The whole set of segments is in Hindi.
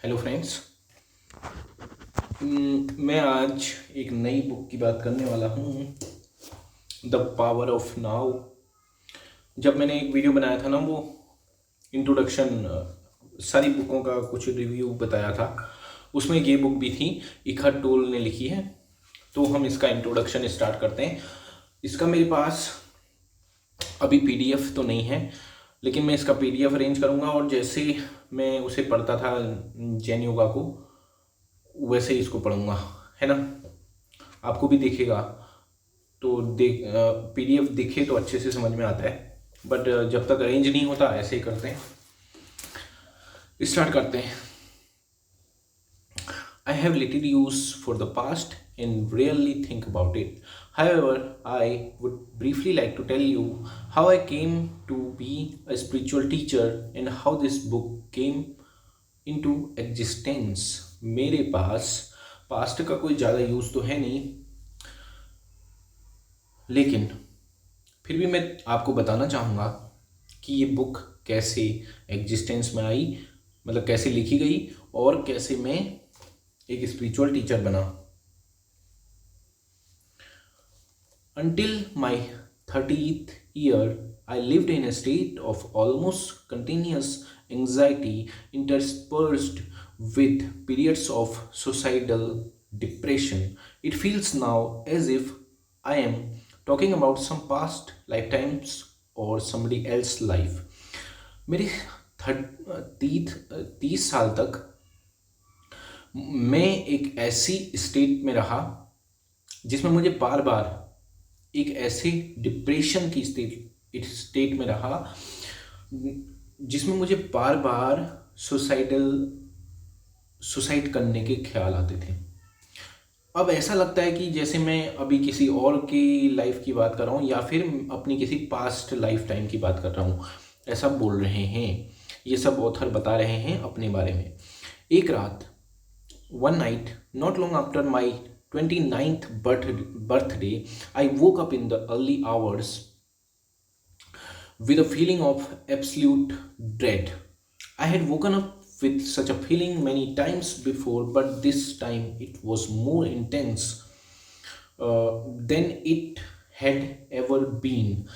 Hello friends. मैं आज एक नई बुक की बात करने वाला हूँ, द पावर ऑफ नाउ। जब मैंने एक वीडियो बनाया था ना, वो इंट्रोडक्शन, सारी बुकों का कुछ रिव्यू बताया था, उसमें ये बुक भी थी। इखर टोल ने लिखी है। तो हम इसका इंट्रोडक्शन स्टार्ट करते हैं। इसका मेरे पास अभी पीडीएफ तो नहीं है, लेकिन मैं इसका पीडीएफ अरेंज करूँगा और जैसे मैं उसे पढ़ता था जैन योगा को, वैसे ही इसको पढ़ूंगा, है ना। आपको भी दिखेगा तो देख, पीडीएफ दिखे तो अच्छे से समझ में आता है, बट जब तक अरेंज नहीं होता ऐसे ही करते हैं। स्टार्ट करते हैं। I have little use for the past and rarely think about it. However, I would briefly like to tell you how I came to be a spiritual teacher and how this book came into existence. मेरे पास पास्ट का कोई ज़्यादा यूज़ तो है नहीं, लेकिन फिर भी मैं आपको बताना चाहूँगा कि ये बुक कैसे एग्जिस्टेंस में आई, मतलब कैसे लिखी गई और कैसे मैं एक स्पिरिचुअल टीचर बना। Until my 30th year, I lived in a state of almost continuous anxiety interspersed with periods of suicidal depression. It feels now as if I am talking about some past lifetimes or somebody else's life. मेरे तीस साल तक मैं एक ऐसी स्टेट में रहा जिसमें मुझे बार बार एक ऐसे डिप्रेशन की स्टेट में रहा जिसमें मुझे बार बार सुसाइड करने के ख्याल आते थे। अब ऐसा लगता है कि जैसे मैं अभी किसी और की लाइफ की बात कर रहा हूँ या फिर अपनी किसी पास्ट लाइफ टाइम की बात कर रहा हूँ, ऐसा बोल रहे हैं। ये सब ऑथर बता रहे हैं अपने बारे में। एक रात, one night, not long after my 29th birthday, I woke up in the early hours with a feeling of absolute dread. I had woken up with such a feeling many times before, but this time it was more intense than it had ever been.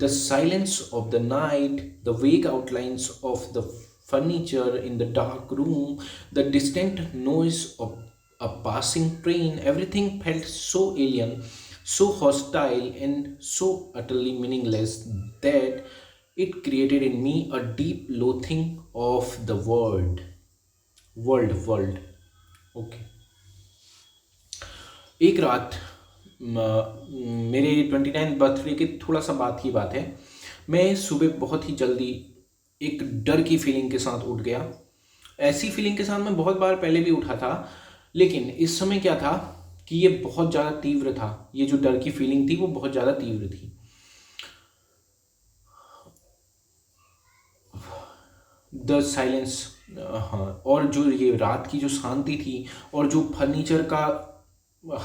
The silence of the night, the vague outlines of the furniture in the dark room, the distant noise of a passing train, everything felt so alien, so hostile, and so utterly meaningless that it created in me a deep loathing of the world. World okay. एक रात, मेरे 29 बर्थडे के थोड़ा सा बाद की बात है, मैं सुबह बहुत ही जल्दी एक डर की फीलिंग के साथ उठ गया। ऐसी फीलिंग के साथ मैं बहुत बार पहले भी उठा था, लेकिन इस समय क्या था कि ये बहुत ज़्यादा तीव्र था। ये जो डर की फीलिंग थी वो बहुत ज़्यादा तीव्र थी। द साइलेंस, हाँ, और जो ये रात की जो शांति थी और जो फर्नीचर का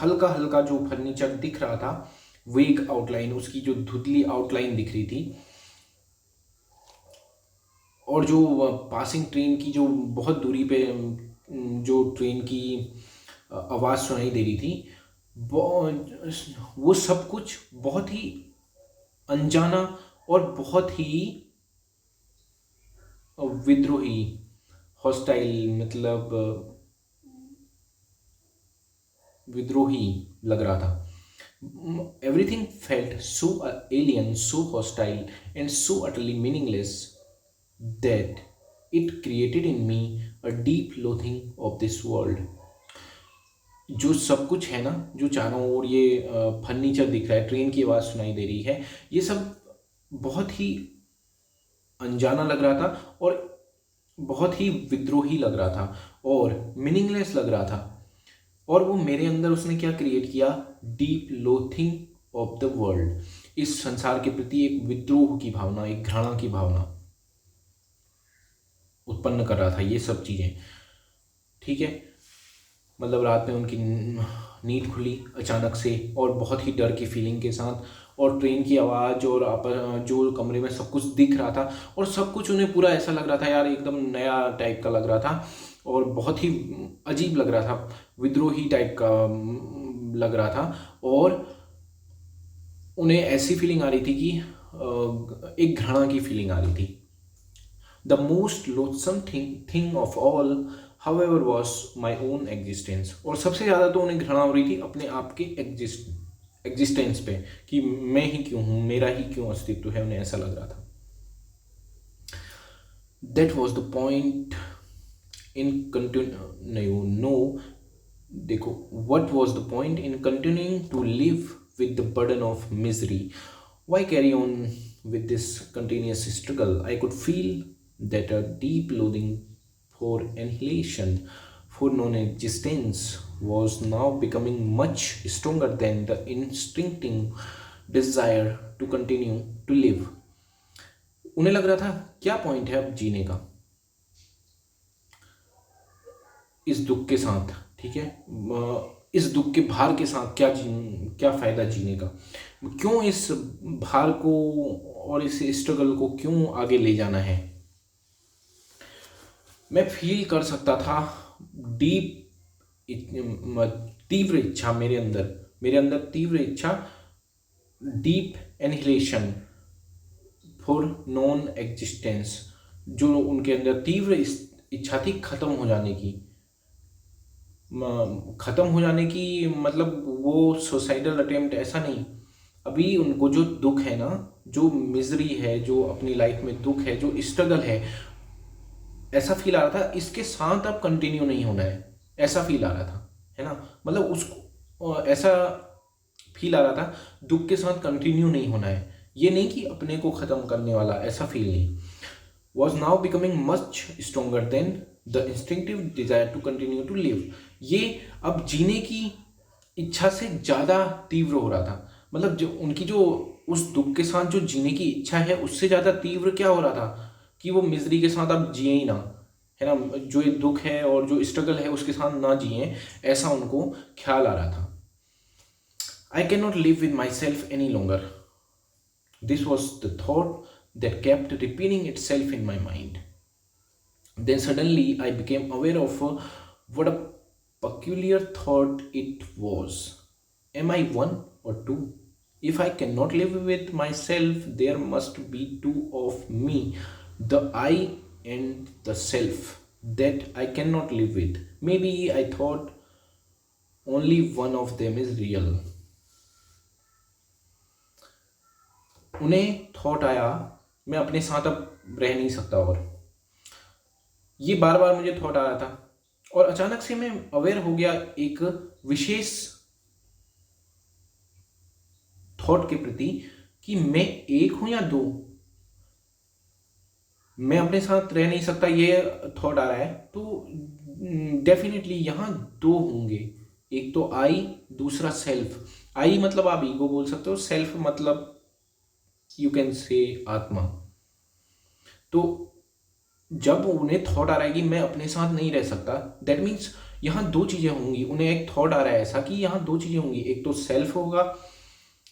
हल्का हल्का जो फर्नीचर दिख रहा था, वेग आउटलाइन, उसकी जो धुंधली आउटलाइन दिख रही थी, और जो पासिंग ट्रेन की जो बहुत दूरी पे जो ट्रेन की आवाज़ सुनाई दे रही थी, वो सब कुछ बहुत ही अनजाना और बहुत ही विद्रोही, हॉस्टाइल, मतलब विद्रोही लग रहा था। Everything felt so alien, so hostile and so utterly meaningless that it created in me a deep loathing of this world. जो सब कुछ है ना, जो चारों ओर ये फर्नीचर दिख रहा है, ट्रेन की आवाज़ सुनाई दे रही है, ये सब बहुत ही अनजाना लग रहा था और बहुत ही विद्रोही लग रहा था और मीनिंगलेस लग रहा था। और वो मेरे अंदर उसने क्या क्रिएट किया? Deep loathing of the world. इस संसार के प्रति एक विद्रोह की भावना, एक घृणा की भावना उत्पन्न कर रहा था ये सब चीज़ें। ठीक है, मतलब रात में उनकी नींद खुली अचानक से और बहुत ही डर की फीलिंग के साथ, और ट्रेन की आवाज़ और जो कमरे में सब कुछ दिख रहा था और सब कुछ उन्हें पूरा ऐसा लग रहा था यार, एकदम नया टाइप का लग रहा था। और बहुत ही अजीब लग रहा था, विद्रोही टाइप का लग रहा था। और उन्हें ऐसी फीलिंग आ रही थी कि एक घृणा की फीलिंग आ रही थी। The most loathsome thing of all however was my own existence. और सबसे ज़्यादा तो उन्हें घृणा हो रही थी अपने आप के एग्जिस्टेंस पे, कि मैं ही क्यों हूँ, मेरा ही क्यों अस्तित्व है, उन्हें ऐसा लग रहा था। That was the point in continue no देखो, what was the point in continuing to live with the burden of misery? Why carry on with this continuous struggle? I could feel that a deep loathing for annihilation, for non-existence, was now becoming much stronger than the instinctive desire to continue to live. उन्हें लग रहा था क्या पॉइंट है अब जीने का इस दुख के साथ, ठीक है, इस दुख के भार के साथ क्या फायदा जीने का, क्यों इस भार को और इस स्ट्रगल को क्यों आगे ले जाना है। मैं फील कर सकता था डीप तीव्र इच्छा मेरे अंदर तीव्र इच्छा, deep annihilation for non existence, जो उनके अंदर तीव्र इच्छा थी खत्म हो जाने की। ख़त्म हो जाने की मतलब वो सुसाइडल अटेम्प्ट ऐसा नहीं, अभी उनको जो दुख है ना, जो मिजरी है, जो अपनी लाइफ में दुख है, जो स्ट्रगल है, ऐसा फील आ रहा था इसके साथ अब कंटिन्यू नहीं होना है, ऐसा फील आ रहा था, है ना। मतलब उसको ऐसा फील आ रहा था दुख के साथ कंटिन्यू नहीं होना है, ये नहीं कि अपने को ख़त्म करने वाला, ऐसा फील नहीं। Was now becoming much stronger than the instinctive desire to continue to live. ये अब जीने की इच्छा से ज़्यादा तीव्र हो रहा था। मतलब जो उनकी जो उस दुख के साथ जो जीने की इच्छा है उससे ज़्यादा तीव्र क्या हो रहा था कि वो मिजरी के साथ अब जिए ही ना, है ना, जो ये दुख है और जो स्ट्रगल है उसके साथ ना जिए, ऐसा उनको ख्याल आ रहा था। आई can not live with my self any longer, this was the thought that kept repeating itself in my mind. Then suddenly I became aware of what a peculiar thought it was. Am I one or two? If I cannot live with myself, there must be two of me, the I and the self that I cannot live with. Maybe I thought only one of them is real. उन्हें थॉट आया मैं अपने साथ अब रह नहीं सकता, और ये बार बार मुझे थॉट आ रहा था, और अचानक से मैं अवेयर हो गया एक विशेष थॉट के प्रति कि मैं एक हूं या दो, मैं अपने साथ रह नहीं सकता, ये थॉट आ रहा है। तो डेफिनेटली यहां दो होंगे, एक तो आई, दूसरा सेल्फ। आई मतलब आप ईगो बोल सकते हो, सेल्फ मतलब यू कैन से आत्मा। तो जब उन्हें थॉट आ रहा है कि मैं अपने साथ नहीं रह सकता, दैट मीन्स यहाँ दो चीज़ें होंगी। उन्हें एक थॉट आ रहा है ऐसा कि यहाँ दो चीज़ें होंगी, एक तो सेल्फ होगा,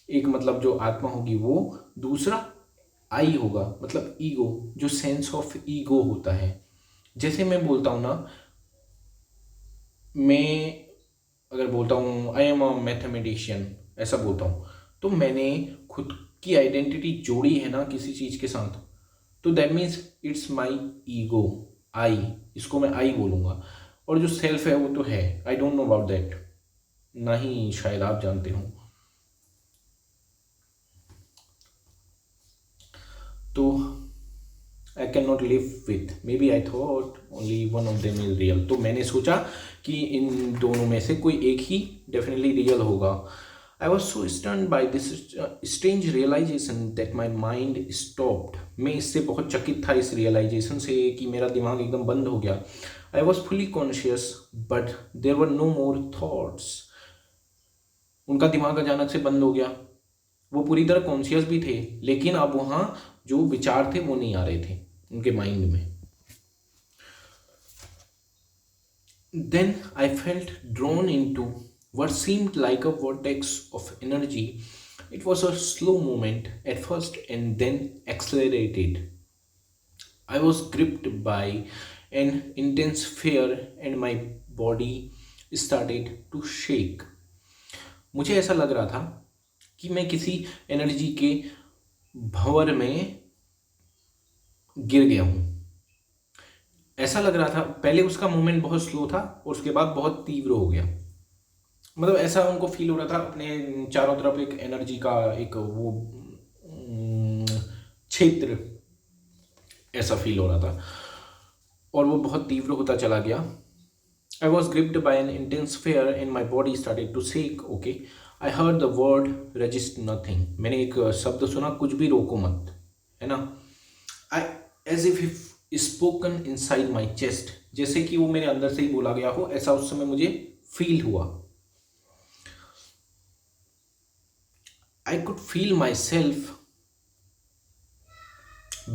एक मतलब जो आत्मा होगी वो, दूसरा आई होगा मतलब ईगो, जो सेंस ऑफ ईगो होता है। जैसे मैं बोलता हूँ ना, मैं अगर बोलता हूँ आई एम अ मैथमेटिशियन, ऐसा बोलता हूँ, तो मैंने खुद की आइडेंटिटी जोड़ी है ना किसी चीज़ के साथ, तो that means it's my ego, I, इसको मैं आई बोलूँगा। और जो सेल्फ है वो तो है, I don't know about that, ना ही शायद आप जानते हो। तो I can not live with, maybe I thought only one of them is real. तो मैंने सोचा कि इन दोनों में से कोई एक ही डेफिनेटली रियल होगा। I was so stunned by this strange realization that my mind stopped. मैं इससे बहुत चकित था इस रियलाइजेशन से कि मेरा दिमाग एकदम बंद हो गया। I was fully conscious, but there were no more thoughts. उनका दिमाग अचानक से बंद हो गया, वो पूरी तरह कॉन्शियस भी थे, लेकिन अब वहाँ जो विचार थे वो नहीं आ रहे थे उनके माइंड में। Then I felt drawn into what seemed like a vortex of energy. It was a slow movement at first and then accelerated. I was gripped by an intense fear and my body started to shake. मुझे ऐसा लग रहा था कि मैं किसी एनर्जी के भंवर में गिर गया हूँ। ऐसा लग रहा था, पहले उसका मूवमेंट बहुत स्लो था और उसके बाद बहुत तीव्र हो गया। मतलब ऐसा उनको फील हो रहा था, अपने चारों तरफ एक एनर्जी का एक वो क्षेत्र ऐसा फील हो रहा था और वो बहुत तीव्र होता चला गया। I was gripped by an intense fear and my body started to shake. Okay, I heard the word resist nothing. मैंने एक शब्द सुना, कुछ भी रोको मत, है ना। I as if spoken inside my chest, जैसे कि वो मेरे अंदर से ही बोला गया हो, ऐसा उस समय मुझे फील हुआ। I could feel myself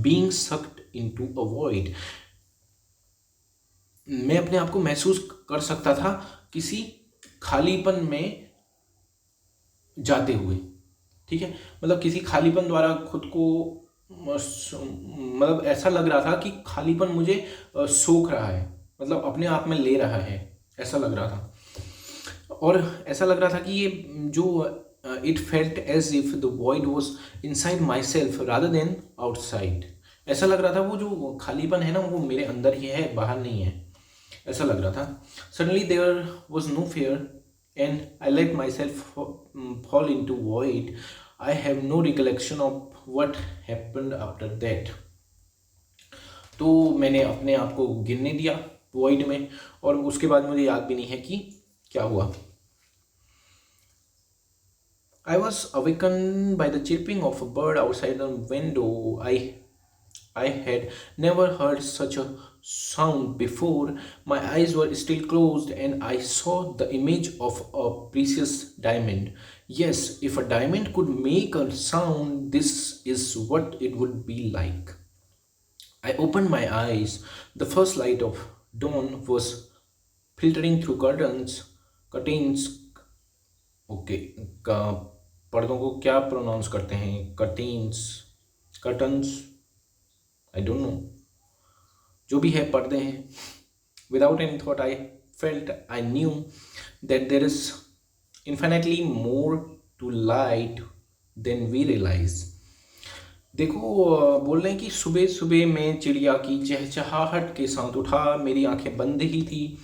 being sucked into a void. मैं अपने आप को महसूस कर सकता था किसी खालीपन में जाते हुए, ठीक है। मतलब किसी खालीपन द्वारा खुद को, मतलब ऐसा लग रहा था कि खालीपन मुझे सोख रहा है, मतलब अपने आप में ले रहा है, ऐसा लग रहा था। और ऐसा लग रहा था कि ये जो it felt as if the void was inside myself rather than outside. ऐसा लग रहा था वो जो खालीपन है ना, वो मेरे अंदर ही है, बाहर नहीं है, ऐसा लग रहा था। Suddenly there was no fear and I let myself fall into void. I have no recollection of what happened after that. तो मैंने अपने आप को गिरने दिया वॉइड में और उसके बाद मुझे याद भी नहीं है कि क्या हुआ। I was awakened by the chirping of a bird outside the window. I had never heard such a sound before. My eyes were still closed and I saw the image of a precious diamond. Yes, if a diamond could make a sound, this is what it would be like. I opened my eyes. The first light of dawn was filtering through curtains. Okay, पर्दों को क्या प्रोनाउंस करते हैं? कर्टन्स, आई डोंट नो, जो भी है पर्दे हैं। Without any thought I felt, I knew that there is infinitely more to light than we realise. देखो, बोल रहे हैं कि सुबह सुबह मैं चिड़िया की चहचहाहट के साथ उठा, मेरी आंखें बंद ही थी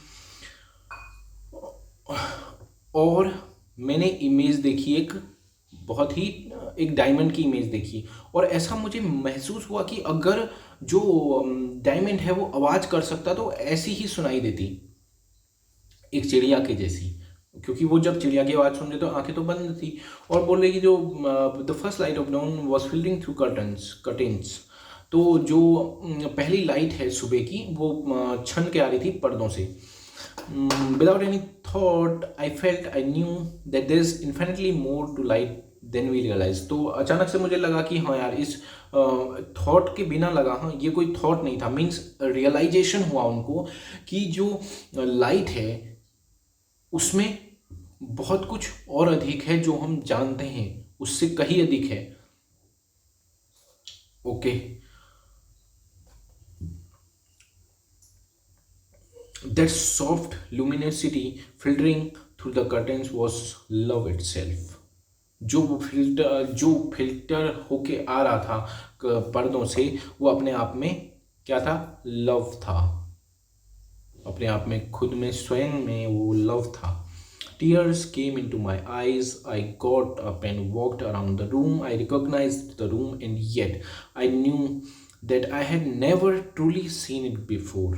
और मैंने इमेज देखी, एक डायमंड की इमेज देखी। और ऐसा मुझे महसूस हुआ कि अगर जो डायमंड है वो आवाज़ कर सकता तो ऐसी ही सुनाई देती, एक चिड़िया के जैसी, क्योंकि वो जब चिड़िया की आवाज़ सुन रहे तो आंखें तो बंद थी। और बोल रहे कि जो the first light of dawn was filtering through curtains, तो जो पहली लाइट है सुबह की वो छन के आ रही थी पर्दों से। Without any thought, I felt, I knew that there is infinitely more to light than we realize. तो अचानक से मुझे लगा कि हाँ यार, इस थॉट के बिना लगा, हाँ ये कोई थॉट नहीं था, मीन्स रियलाइजेशन हुआ उनको कि जो लाइट है उसमें बहुत कुछ और अधिक है जो हम जानते हैं, उससे कहीं अधिक है। Okay, that soft luminosity filtering through the curtains was love itself. जो फिल्टर होके आ रहा था पर्दों से, वो अपने आप में क्या था? लव था, अपने आप में, खुद में, स्वयं में वो लव था। Tears came into my eyes. I got up and walked around the room. I recognized the room and yet I knew that I had never truly seen it before.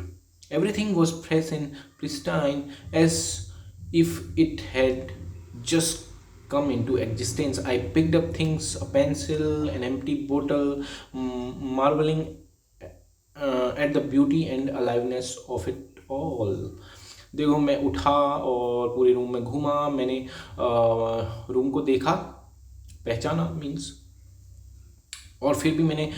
Everything was fresh and pristine, as if it had just come into existence. I picked up things, a pencil, an empty bottle, marveling at the beauty and aliveness of it all. देखो, मैं उठा और पूरे रूम में घूमा, मैंने रूम को देखा, पहचाना मीन्स, और फिर भी मैंने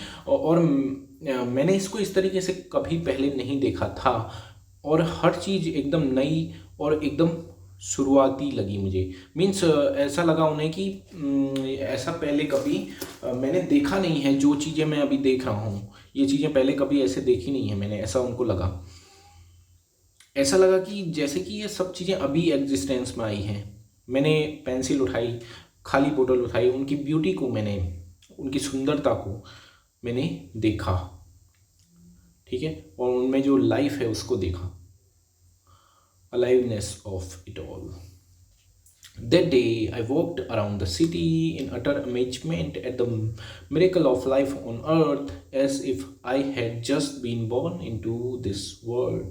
इसको इस तरीके से कभी पहले नहीं देखा था और हर चीज़ एकदम नई और एकदम शुरुआती लगी मुझे। मीन्स ऐसा लगा उन्हें कि ऐसा पहले कभी मैंने देखा नहीं है, जो चीज़ें मैं अभी देख रहा हूँ ये चीज़ें पहले कभी ऐसे देखी नहीं है मैंने, ऐसा उनको लगा। ऐसा लगा कि जैसे कि ये सब चीज़ें अभी एग्जिस्टेंस में आई हैं। मैंने पेंसिल उठाई, खाली बोतल उठाई, उनकी ब्यूटी को मैंने, उनकी सुंदरता को मैंने देखा, ठीक है, और उनमें जो लाइफ है उसको देखा, aliveness of it all. That day, I walked around the city in utter amazement at the miracle of life on earth, as if I had just been born into this world.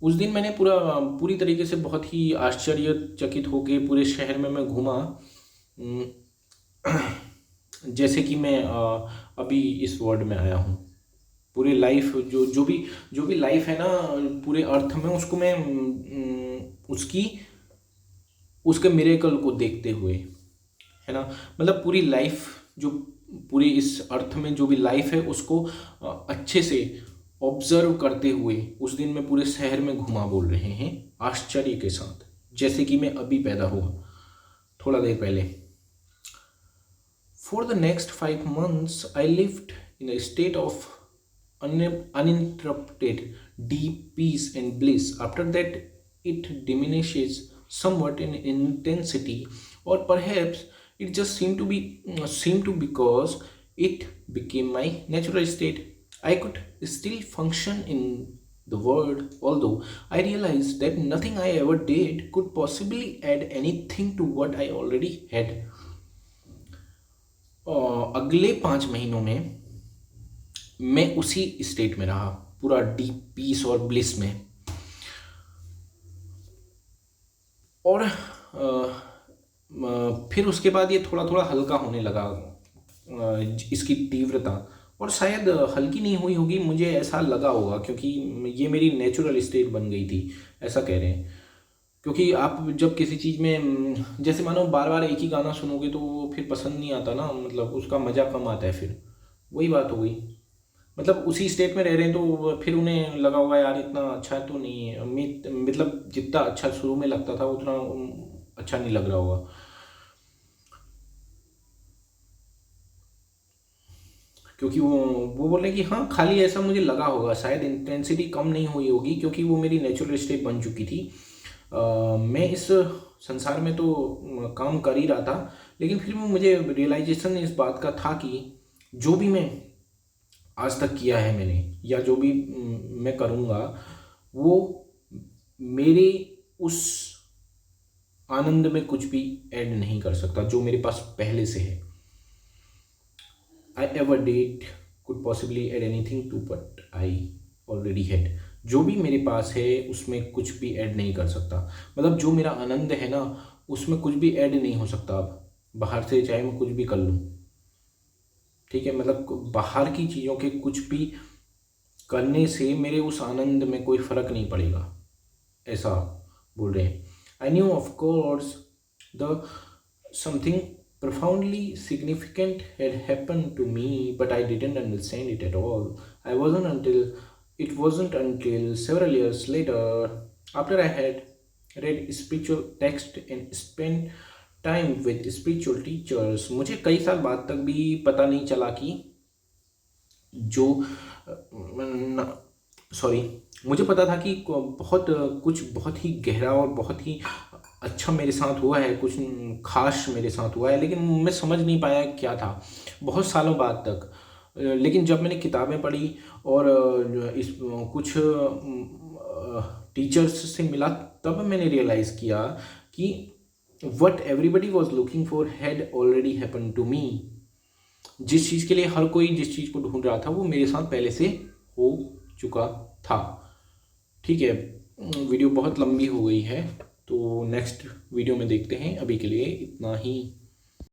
उस दिन मैंने पूरी तरीके से बहुत ही आश्चर्यचकित होके पूरे शहर में मैं घूमा, जैसे कि मैं अभी इस वर्ल्ड में आया हूँ। पूरी लाइफ जो भी लाइफ है ना पूरे अर्थ में, उसको मैं उसके मिरेकल को देखते हुए, है ना, मतलब पूरी लाइफ, जो पूरी इस अर्थ में जो भी लाइफ है उसको अच्छे से ऑब्जर्व करते हुए उस दिन मैं पूरे शहर में घुमा बोल रहे हैं आश्चर्य के साथ, जैसे कि मैं अभी पैदा हुआ थोड़ा देर पहले। For the next 5 months I lived in a state of uninterrupted deep peace and bliss. After that, it diminishes somewhat in intensity, or perhaps it just seemed to because it became my natural state. I could still function in the world, although I realized that nothing I ever did could possibly add anything to what I already had. अगले 5 महीनों में मैं उसी स्टेट में रहा, पूरा डीप पीस और ब्लिस में। और फिर उसके बाद ये थोड़ा थोड़ा हल्का होने लगा, इसकी तीव्रता, और शायद हल्की नहीं हुई होगी, मुझे ऐसा लगा होगा, क्योंकि ये मेरी नेचुरल स्टेट बन गई थी, ऐसा कह रहे हैं। क्योंकि आप जब किसी चीज़ में, जैसे मानो बार बार एक ही गाना सुनोगे तो वो फिर पसंद नहीं आता ना, मतलब उसका मज़ा कम आता है, फिर वही बात हो गई। मतलब उसी स्टेट में रह रहे हैं तो फिर उन्हें लगा होगा यार इतना अच्छा तो नहीं है, मतलब जितना अच्छा शुरू में लगता था उतना अच्छा नहीं लग रहा होगा। क्योंकि वो बोल रहे हैं कि हाँ खाली ऐसा मुझे लगा होगा, शायद इंटेंसिटी कम नहीं हुई होगी, क्योंकि वो मेरी नेचुरल स्टेट बन चुकी थी। मैं इस संसार में तो काम कर ही रहा था, लेकिन फिर मुझे रियलाइजेशन इस बात का था कि जो भी मैं आज तक किया है मैंने, या जो भी मैं करूँगा, वो मेरे उस आनंद में कुछ भी ऐड नहीं कर सकता जो मेरे पास पहले से है। I ever did could possibly add anything to what I already had. जो भी मेरे पास है उसमें कुछ भी ऐड नहीं कर सकता, मतलब जो मेरा आनंद है ना उसमें कुछ भी ऐड नहीं हो सकता अब बाहर से, चाहे मैं कुछ भी कर लूँ, ठीक है, मतलब बाहर की चीज़ों के कुछ भी करने से मेरे उस आनंद में कोई फ़र्क नहीं पड़ेगा, ऐसा बोल रहे हैं। I knew of course the something profoundly significant had happened to me, but I didn't understand it at all. It wasn't until several years later, after I had read spiritual text and spent time with spiritual teachers, मुझे कई साल बाद तक भी पता नहीं चला कि जो सॉरी मुझे पता था कि कुछ बहुत ही गहरा और बहुत ही अच्छा मेरे साथ हुआ है, कुछ खास मेरे साथ हुआ है, लेकिन मैं समझ नहीं पाया क्या था बहुत सालों बाद तक। लेकिन जब मैंने किताबें पढ़ी और इस कुछ टीचर्स से मिला, तब मैंने रियलाइज़ किया कि what everybody was looking for had already happen to me. जिस चीज़ के लिए हर कोई जिस चीज़ को ढूंढ रहा था वो मेरे साथ पहले से हो चुका था। ठीक है, वीडियो बहुत लंबी हो गई है, तो नेक्स्ट वीडियो में देखते हैं, अभी के लिए इतना ही।